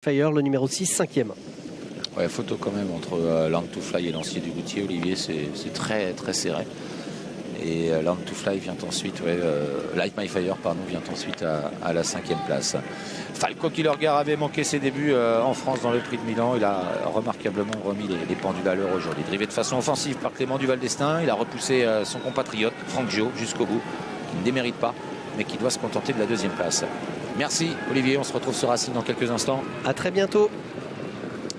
Fire, le numéro 6, 5e. Ouais, photo quand même entre Land to Fly et Lancier du Goutier, Olivier, c'est très très serré. Et Land to Fly vient ensuite, Light My Fire pardon, vient ensuite à la 5e place. Falco Killergar avait manqué ses débuts en France dans le prix de Milan. Il a remarquablement remis les pendules à l'heure aujourd'hui. Drivé de façon offensive par Clément Duval d'Estaing, il a repoussé son compatriote Franck Gio jusqu'au bout, qui ne démérite pas, mais qui doit se contenter de la 2e place. Merci Olivier, on se retrouve sur Racing dans quelques instants. À très bientôt.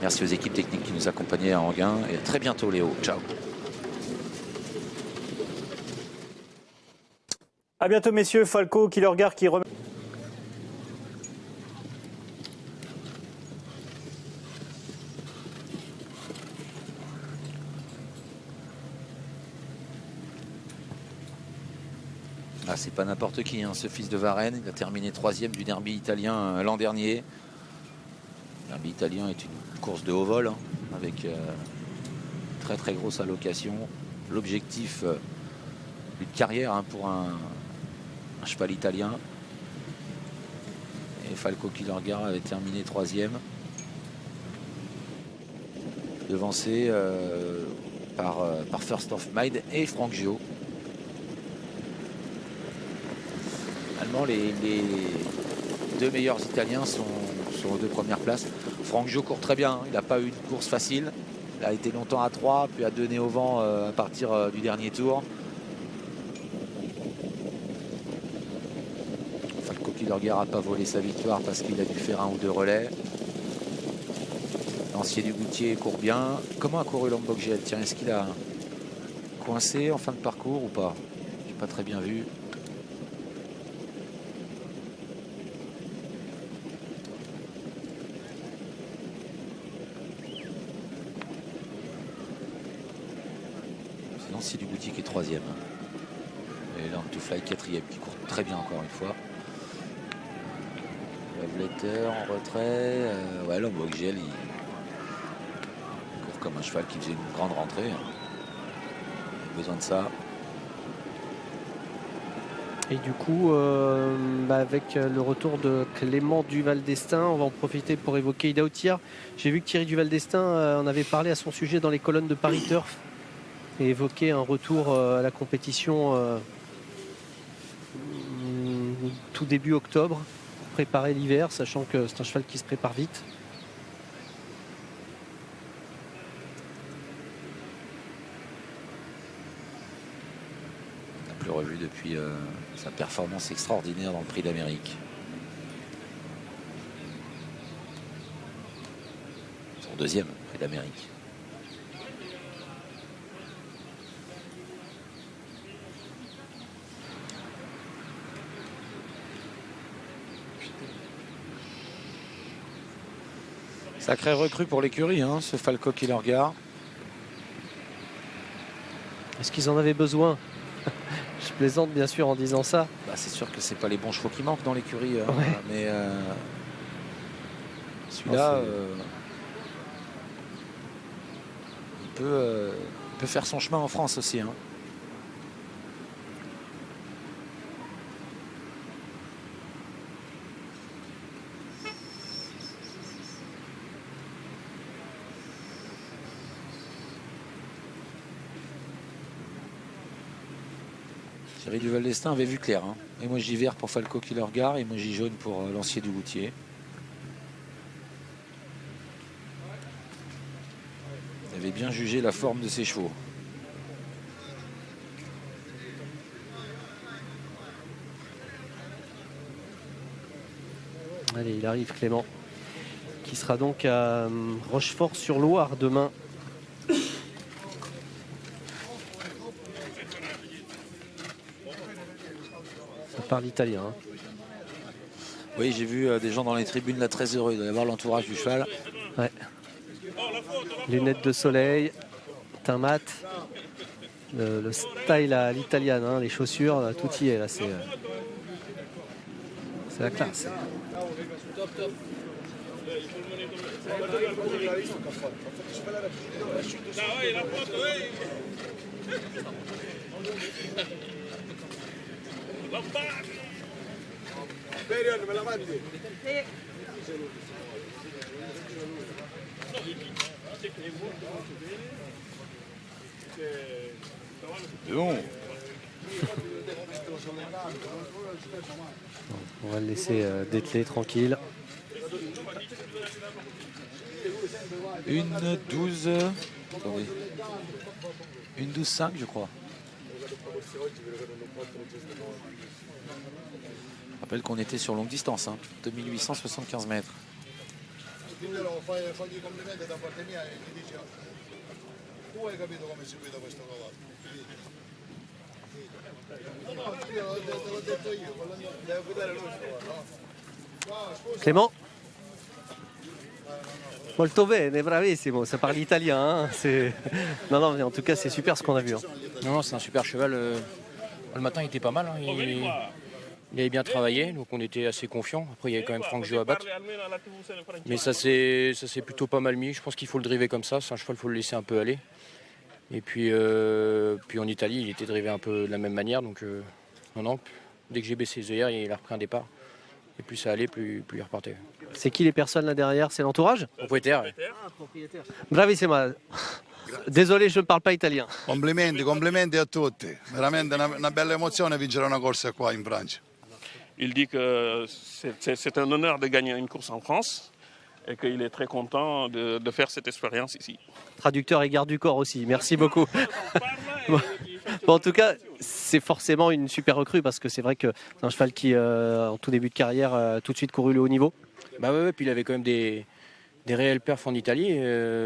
Merci aux équipes techniques qui nous accompagnaient à Enghien et à très bientôt Léo. Ciao. À bientôt messieurs. Falco Killergar qui remet. Ah, c'est pas n'importe qui, hein, ce fils de Varenne. Il a terminé 3e du derby italien l'an dernier. Le derby italien est une course de haut vol, hein, avec très très grosse allocation. L'objectif d'une carrière, hein, pour un cheval italien. Et Falco Killergar avait terminé 3e. Devancé par First of Mind et Franck Gio. Allemand, les deux meilleurs Italiens sont aux 2 premières places. Franck Gio court très bien, il n'a pas eu une course facile. Il a été longtemps à 3, puis a donné au vent à partir du dernier tour. Falco Killergar n'a pas volé sa victoire parce qu'il a dû faire 1 ou 2 relais. Lancier du Goutier court bien. Comment a couru Lambogel? Tiens, est-ce qu'il a coincé en fin de parcours ou pas? J'ai pas très bien vu. Lancier du Goutier qui est 3e. Et Land to Fly 4e qui court très bien encore une fois. Love Letter en retrait. Ouais, Lambogel il court comme un cheval qui faisait une grande rentrée. Il a besoin de ça. Et du coup, avec le retour de Clément Duval d'Estaing, on va en profiter pour évoquer Ida Outier. J'ai vu que Thierry Duval d'Estaing en avait parlé à son sujet dans les colonnes de Paris Turf et évoqué un retour à la compétition tout début octobre pour préparer l'hiver, sachant que c'est un cheval qui se prépare vite. On n'a plus revu depuis sa performance extraordinaire dans le Prix d'Amérique. Son 2e Prix d'Amérique. Sacré recrue pour l'écurie, hein, ce Falco Killergar. Est-ce qu'ils en avaient besoin? Je plaisante bien sûr en disant ça. Bah, c'est sûr que c'est pas les bons chevaux qui manquent dans l'écurie, hein, ouais. Mais celui-là, il peut faire son chemin en France aussi, hein. Thierry Duval d'Estaing avait vu clair, hein. Émoji vert pour Falco Killergar, émoji jaune pour Lancier du Goutier. Il avait bien jugé la forme de ses chevaux. Allez, il arrive Clément, qui sera donc à Rochefort-sur-Loire demain. Ça parle italien, hein. Oui, j'ai vu des gens dans les tribunes là très heureux. Il doit y avoir l'entourage du cheval. Ouais. Lunettes de soleil, teint mat, le style à l'italienne, hein, les chaussures, tout y est là. C'est la classe. Period, me la mandi? Sì. On va le laisser dételer tranquille. Une 12. Attendez. Une 12,5 je crois. Je rappelle qu'on était sur longue distance, hein, 2875 mètres. Clément? Molto bene, bravissimo, ça parle italien. Hein, non, mais en tout cas, c'est super ce qu'on a vu. Hein. Non, c'est un super cheval. Le matin, il était pas mal. Hein. Il avait bien travaillé, donc on était assez confiants. Après, il y avait quand même Franck Gio à battre. Mais ça s'est plutôt pas mal mis. Je pense qu'il faut le driver comme ça. C'est un cheval, il faut le laisser un peu aller. Et puis en Italie, il était drivé un peu de la même manière. Donc, non, dès que j'ai baissé les œillères, il a repris un départ. Et plus ça allait, plus il repartait. C'est qui les personnes là derrière? C'est l'entourage? Propriétaire. Bravissimo. Désolé, je ne parle pas italien. Complimenti a tutti. Veramente una bella emozione vincere una corsa qua in Francia. Il dit que c'est un honneur de gagner une course en France et qu'il est très content de faire cette expérience ici. Traducteur et garde du corps aussi, merci beaucoup. Bon, en tout cas, c'est forcément une super recrue parce que c'est vrai que c'est un cheval qui, en tout début de carrière, a tout de suite couru le haut niveau. Bah ouais, puis il avait quand même des réels perfs en Italie.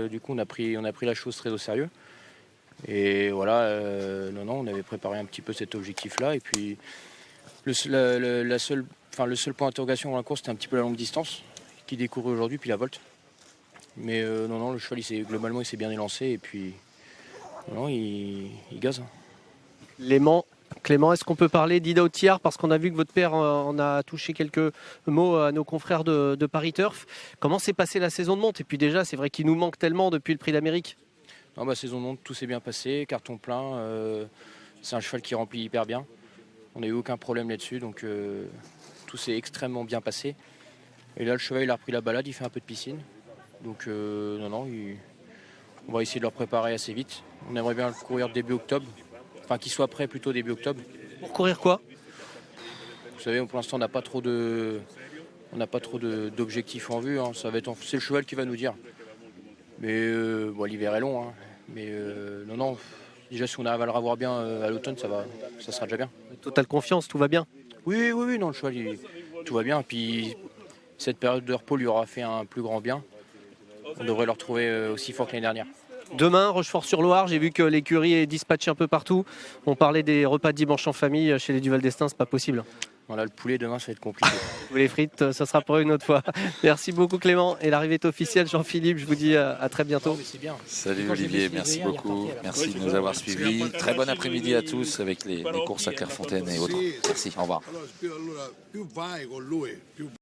Du coup, on a pris la chose très au sérieux. Et voilà, on avait préparé un petit peu cet objectif-là. Et puis, le seul point d'interrogation dans la course, c'était un petit peu la longue distance qui découvrait aujourd'hui, puis la volte. Mais le cheval, globalement, il s'est bien élancé. Et puis, il gaze. Clément, est-ce qu'on peut parler d'Ida Otiar parce qu'on a vu que votre père en a touché quelques mots à nos confrères de Paris Turf. Comment s'est passée la saison de monte? Et puis déjà, c'est vrai qu'il nous manque tellement depuis le Prix d'Amérique. Saison de monte, tout s'est bien passé, carton plein. C'est un cheval qui remplit hyper bien. On n'a eu aucun problème là-dessus, donc tout s'est extrêmement bien passé. Et là, le cheval, il a repris la balade, il fait un peu de piscine. Donc on va essayer de le préparer assez vite. On aimerait bien le courir début octobre. Enfin, qu'il soit prêt plutôt début octobre. Pour courir quoi? Vous savez, pour l'instant, on n'a pas trop d'objectifs en vue. Hein. C'est le cheval qui va nous dire. Mais l'hiver est long. Hein. Mais déjà, si on arrive à le revoir bien à l'automne, ça sera déjà bien. Totale confiance, tout va bien? Oui, non, le cheval, tout va bien. Puis cette période de repos lui aura fait un plus grand bien. On devrait le retrouver aussi fort que l'année dernière. Demain, Rochefort-sur-Loire, j'ai vu que l'écurie est dispatchée un peu partout. On parlait des repas de dimanche en famille chez les Duval d'Estaing, c'est pas possible. Voilà, le poulet demain, ça va être compliqué. Les frites, ça sera pour une autre fois. Merci beaucoup Clément. Et l'arrivée est officielle, Jean-Philippe. Je vous dis à très bientôt. Bien. Salut Olivier, merci beaucoup. Merci de nous avoir suivis. Très bon après-midi à tous avec les courses à Clairefontaine et autres. Merci, au revoir.